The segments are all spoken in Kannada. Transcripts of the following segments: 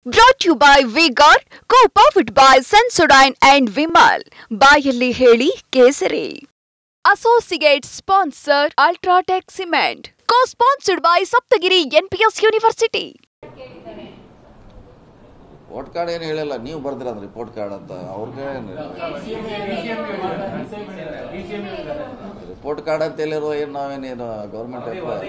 Brought to you by V-Guard, co-powered by Sensodyne and Vimal. ಬಾಯಲ್ಲಿ ಹೇಳಿ ಕೇಸರಿ. Associate sponsor Ultratech Cement. Co-sponsored by Saptagiri NPS University. Vote card ಏನು ಹೇಳಿಲ್ಲ, ನೀವು ಬರ್ದಿರೋದು ರಿಪೋರ್ಟ್ ಕಾರ್ಡ್ ಅಂತ ಅವ್ರಿಗೆ ರಿಪೋರ್ಟ್ ಕಾರ್ಡ್ ಅಂತ ಹೇಳಿರೋ ಏನು ನಾವೇನೇನು ಗೌರ್ಮೆಂಟ್ ಕೊಡ್ಬೋದು.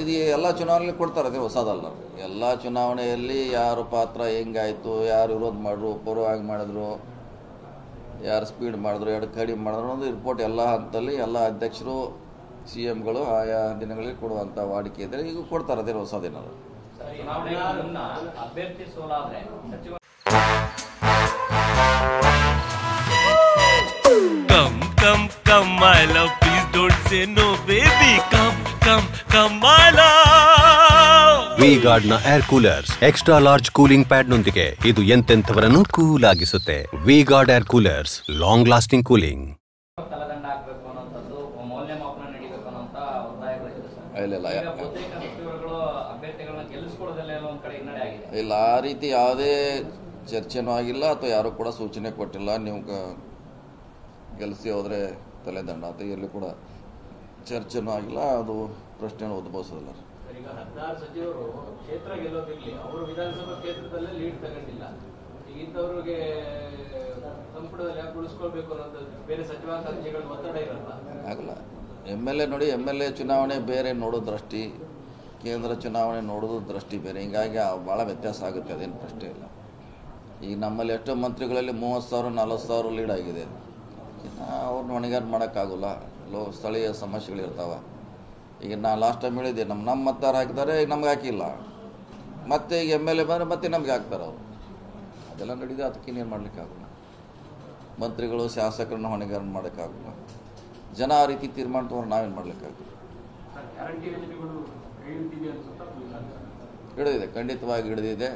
ಇದು ಎಲ್ಲ ಚುನಾವಣೆಯಲ್ಲಿ ಕೊಡ್ತಾರೆ, ಅದೇ ಹೊಸದಲ್ಲ. ಎಲ್ಲ ಚುನಾವಣೆಯಲ್ಲಿ ಯಾರು ಪಾತ್ರ ಹೆಂಗಾಯಿತು, ಯಾರು ವಿರೋಧ ಮಾಡಿದ್ರು, ಪೂರ್ವವಾಗಿ ಮಾಡಿದ್ರು, ಯಾರು ಸ್ಪೀಡ್ ಮಾಡಿದ್ರು, ಎರಡು ಕಡಿಮೆ ಮಾಡಿದ್ರು ಅನ್ನೋದು ರಿಪೋರ್ಟ್ ಎಲ್ಲ ಹಂತದಲ್ಲಿ ಎಲ್ಲ ಅಧ್ಯಕ್ಷರು CMಗಳು ಆಯಾ ದಿನಗಳಲ್ಲಿ ಕೊಡುವಂಥ ವಾಡಿಕೆ ಇದ್ದರೆ ಈಗ ಕೊಡ್ತಾರೆ, ಅದೇ ಹೊಸದೇನಲ್ಲ. Come, my love, please don't say no, baby. Come, my love. V-Guard ನ air coolers extra large cooling pad ನೊಂದಿಗೆ ಇದು ಎಂತೆಂಥವರನ್ನು ಕೂಲ್ ಆಗಿಸುತ್ತೆ. V-Guard air coolers, long lasting cooling. ಇಲ್ಲ, ಆ ರೀತಿ ಯಾವುದೇ ಚರ್ಚೆನೂ ಆಗಿಲ್ಲ ಅಥವಾ ಯಾರು ಕೂಡ ಸೂಚನೆ ಕೊಟ್ಟಿಲ್ಲ. ನೀವು ಗೆಲ್ಲಿಸಿ ಹೋದರೆ ತಲೆದಂಡ ಅಂತ ಎಲ್ಲಿ ಕೂಡ ಚರ್ಚೆನೂ ಆಗಿಲ್ಲ, ಅದು ಪ್ರಶ್ನೆನೂ ಉದ್ಭವಿಸೋದಿಲ್ಲ. ಈಗ 16 ಸಚಿವರು ಕ್ಷೇತ್ರ ಗೆಲ್ಲೋದಿರಲಿ, ಅವರು ವಿಧಾನಸಭಾ ಕ್ಷೇತ್ರದಲ್ಲೇ ಲೀಡ್ ತಗೊಂಡಿಲ್ಲ. ಈಗಿದ್ದವ್ರಿಗೆ ಸಂಪುಟದಲ್ಲಿ ಯಾಕೆ ಉಳಿಸ್ಕೊಳ್ಬೇಕು ಅನ್ನೋದು ಬೇರೆ ಸಚಿವಾಕಾಂಕ್ಷಿಗಳ ಒತ್ತಡ ಇರಲ್ಲ. ಆಗಲ್ಲ. MLA ನೋಡಿ, MLA ಚುನಾವಣೆ ಬೇರೆ ನೋಡೋ ದೃಷ್ಟಿ, ಕೇಂದ್ರ ಚುನಾವಣೆ ನೋಡೋದು ದೃಷ್ಟಿ ಬೇರೆ, ಹಿಂಗಾಗಿ ಭಾಳ ವ್ಯತ್ಯಾಸ ಆಗುತ್ತೆ, ಅದೇನು ಪ್ರಶ್ನೆ ಇಲ್ಲ. ಈಗ ನಮ್ಮಲ್ಲಿ ಎಷ್ಟೋ ಮಂತ್ರಿಗಳಲ್ಲಿ 30,000 40,000 ಲೀಡ್ ಆಗಿದೆ. ಅವ್ರನ್ನ ಹೊಣೆಗಾರ ಮಾಡೋಕ್ಕಾಗೋಲ್ಲ, ಸ್ಥಳೀಯ ಸಮಸ್ಯೆಗಳಿರ್ತಾವೆ. ಈಗ ನಾ ಲಾಸ್ಟ್ ಟೈಮ್ ಹೇಳಿದ್ದೆ, ನಮ್ಮ ಮತದಾರ ಹಾಕಿದ್ದಾರೆ, ಈಗ ನಮ್ಗೆ ಹಾಕಿಲ್ಲ, ಮತ್ತೆ ಈಗ MLA ಬಂದರೆ ಮತ್ತೆ ನಮ್ಗೆ ಹಾಕ್ತಾರೆ ಅವರು. ಅದೆಲ್ಲ ನಡೀದೆ, ಅದಕ್ಕೇನೇನು ಮಾಡಲಿಕ್ಕಾಗಲ್ಲ. ಮಂತ್ರಿಗಳು ಶಾಸಕರನ್ನ ಹೊಣೆಗಾರ ಮಾಡೋಕ್ಕಾಗಲ್ಲ. ಜನ ಆ ರೀತಿ ತೀರ್ಮಾನ ತೊಗೊಂಡು ನಾವೇನು ಮಾಡಲಿಕ್ಕಾಗಲ್ಲ. ಹಿಡಿದಿದೆ, ಖಂಡಿತವಾಗಿ ಹಿಡಿದಿದೆ.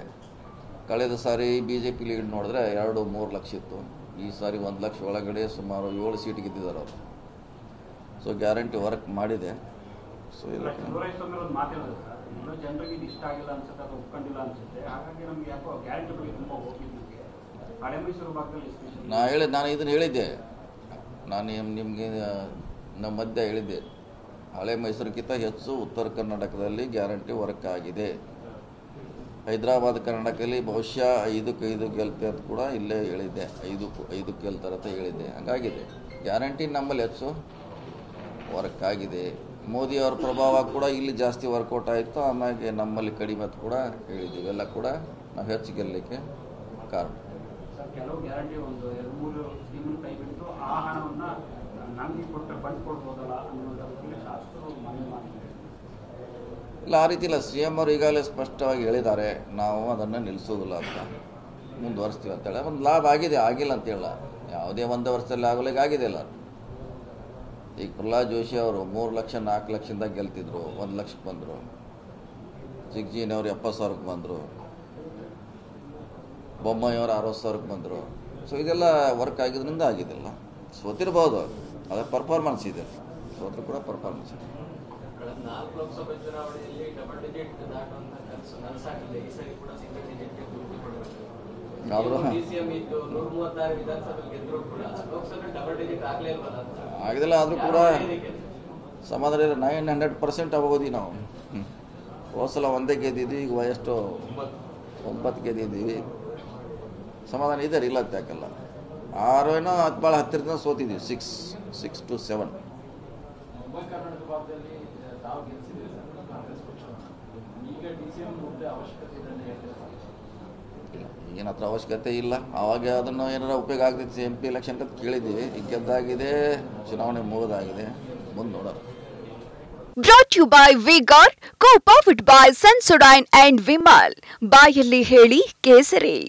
ಕಳೆದ ಸಾರಿ BJP ಲೀಡ್ ನೋಡಿದ್ರೆ 2-3 ಲಕ್ಷ ಇತ್ತು. ಈ ಸಾರಿ 1 ಲಕ್ಷ ಒಳಗಡೆ ಸುಮಾರು 7 ಸೀಟ್ ಗೆದ್ದಿದ್ದಾರೆ ಅವರು. ಸೊ ಗ್ಯಾರಂಟಿ ವರ್ಕ್ ಮಾಡಿದೆ. ಸೊ ಇಲ್ಲ, ನಾನು ಇದನ್ನು ಹೇಳಿದ್ದೆ, ನಾನು ನಿಮಗೆ ನಮ್ಮ ಮಧ್ಯೆ ಹೇಳಿದ್ದೆ, ಹಳೆ ಮೈಸೂರಿಗಿಂತ ಹೆಚ್ಚು ಉತ್ತರ ಕರ್ನಾಟಕದಲ್ಲಿ ಗ್ಯಾರಂಟಿ ವರ್ಕ್ ಆಗಿದೆ. ಹೈದರಾಬಾದ್ ಕರ್ನಾಟಕದಲ್ಲಿ ಬಹುಶಃ 5-5 ಗೆಲ್ತೆ ಅಂತ ಕೂಡ ಇಲ್ಲೇ ಹೇಳಿದ್ದೆ, 5 ಗೆಲ್ತಾರೆ ಅಂತ ಹೇಳಿದ್ದೆ. ಹಾಗಾಗಿದೆ, ಗ್ಯಾರಂಟಿ ನಮ್ಮಲ್ಲಿ ಹೆಚ್ಚು ವರ್ಕ್ ಆಗಿದೆ. ಮೋದಿಯವರ ಪ್ರಭಾವ ಕೂಡ ಇಲ್ಲಿ ಜಾಸ್ತಿ ವರ್ಕೌಟ್ ಆಯಿತು, ಆಮೇಲೆ ನಮ್ಮಲ್ಲಿ ಕಡಿಮೆ ಅಂತ ಕೂಡ ಹೇಳಿದ್ದೀವಿ. ಎಲ್ಲ ಕೂಡ ನಾವು ಹೆಚ್ಚು ಗೆಲ್ಲಲಿಕ್ಕೆ ಕಾರಣ. ಕೆಲವು ಗ್ಯಾರಂಟಿ 1-2-3 ಸ್ಕೀಮನ್ನು ಕೈ ಬಿಟ್ಟು ಆ ಹಣವನ್ನು ನಮಗೆ ಕೊಟ್ಟರೆ ಫಂಡ್ ಕೊಡ್ಬೋದಲ್ಲ ಅನ್ನೋದಕ್ಕೆ ಶಾಸಕರು ಮನವಿ ಮಾಡಿದ್ದಾರೆ. ಇಲ್ಲ, ಆ ರೀತಿ ಇಲ್ಲ. CM ಅವರು ಈಗಾಗಲೇ ಸ್ಪಷ್ಟವಾಗಿ ಹೇಳಿದ್ದಾರೆ, ನಾವು ಅದನ್ನು ನಿಲ್ಲಿಸೋದಿಲ್ಲ ಅಂತ, ಮುಂದುವರಿಸ್ತೀವಿ ಅಂತೇಳಿ. ಒಂದು ಲಾಭ ಆಗಿದೆ, ಆಗಿಲ್ಲ ಅಂತೇಳ, ಯಾವುದೇ 1 ವರ್ಷದಲ್ಲಿ ಆಗೋಲಿಕ್ಕೆ ಆಗಿದೆ ಇಲ್ಲ. ಈಗ ಪ್ರಹ್ಲಾದ್ ಜೋಶಿ ಅವರು 3 ಲಕ್ಷ 4 ಲಕ್ಷದಿಂದ ಗೆಲ್ತಿದ್ರು, 1 ಲಕ್ಷಕ್ಕೆ ಬಂದರು. ಜಿಗ್ಜಿನವರು 70,000ಕ್ಕೆ ಬಂದರು, ಬೊಮ್ಮಾಯಿಯವರು 60,000ಕ್ಕೆ ಬಂದರು. ಸೊ ಇದೆಲ್ಲ ವರ್ಕ್ ಆಗಿದ್ರಿಂದ ಆಗಿದ್ದಿಲ್ಲ. ಸೋತಿರ್ಬೋದು, ಅದರ ಪರ್ಫಾರ್ಮೆನ್ಸ್ ಇದೆ, ಸೋತ್ರು ಕೂಡ ಪರ್ಫಾರ್ಮೆನ್ಸ್ ಇದೆ. ಕಳೆದ 4 ಲೋಕಸಭೆ ಚುನಾವಣೆಯಲ್ಲಿ ಡಬಲ್ ಡಿಜಿಟ್ ದಾಟುವಂಥ ನನಸಾಗಲಿದೆ. ಈ ಸರಿ ಕೂಡ ಸಿಂಗಲ್ ಡಿಜಿಟ್ಗೆ ಗುರುತು ಕೊಡಬೇಕು. DCM ಇದ್ದು 136 ವಿಧಾನಸಭೆಗೆ ಗೆದ್ದರೂ ಕೂಡ ಲೋಕಸಭೆ ಡಬಲ್ ಡಿಜಿಟ್ ಆಗಲೇ ಇಲ್ವಲ್ಲ ಅಂತ ಆಗಿದಿಲ್ಲ. ಆದರೂ ಕೂಡ ಸಮಾಧಾನ 900% ಆಗೋದಿ. ನಾವು ಹೋದ ಸಲ 1 ಗೆದ್ದಿದ್ವಿ, ಈಗ ಎಷ್ಟು 9 ಗೆದ್ದಿದ್ದೀವಿ. ಸಮಾಧಾನ ಇದೆ, ಇಲ್ಲ ಅಂತ ಯಾಕಲ್ಲ. 6 ಏನೋ ಭಾಳ ಹತ್ತಿರದಿಂದ ಸೋತಿದ್ದೀವಿ, 6 to 7. ಮುಂಬೈ ಕರ್ನಾಟಕ ಭಾಗದಲ್ಲಿ ತಾವು ಗೆಲ್ಲಿಸಿದ್ದೀರಿ ಸರ್ ಕಾಂಗ್ರೆಸ್ ಪಕ್ಷ. ಈಗ DCM ಹುದ್ದೆ ಅವಶ್ಯಕತೆ ಇದೆ ಅಂತ ಹೇಳ್ತಾರೆ. ಏನು ಹತ್ರ ಅವಶ್ಯಕತೆ ಇಲ್ಲ. ಆವಾಗ ಅದನ್ನು ಏನಾರ ಉಪಯೋಗ ಆಗ್ತೈತಿ MP ಎಲೆಕ್ಷನ್ ಅಂತ ಕೇಳಿದ್ದೀವಿ. ಈಗ ಗೆದ್ದಾಗಿದೆ, ಚುನಾವಣೆ ಮುಗಿದಾಗಿದೆ, ಮುಂದೆ ನೋಡೋಣ. Brought to you by V-Guard, co-powered by Sensodyne and Vimal. ಬಾಯಲ್ಲಿ ಹೇಳಿ ಕೇಸರಿ.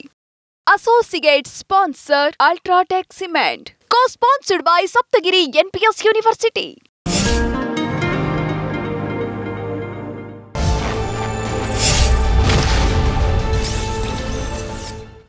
Associate sponsor Ultratech Cement. Co-sponsored by Saptagiri NPS University.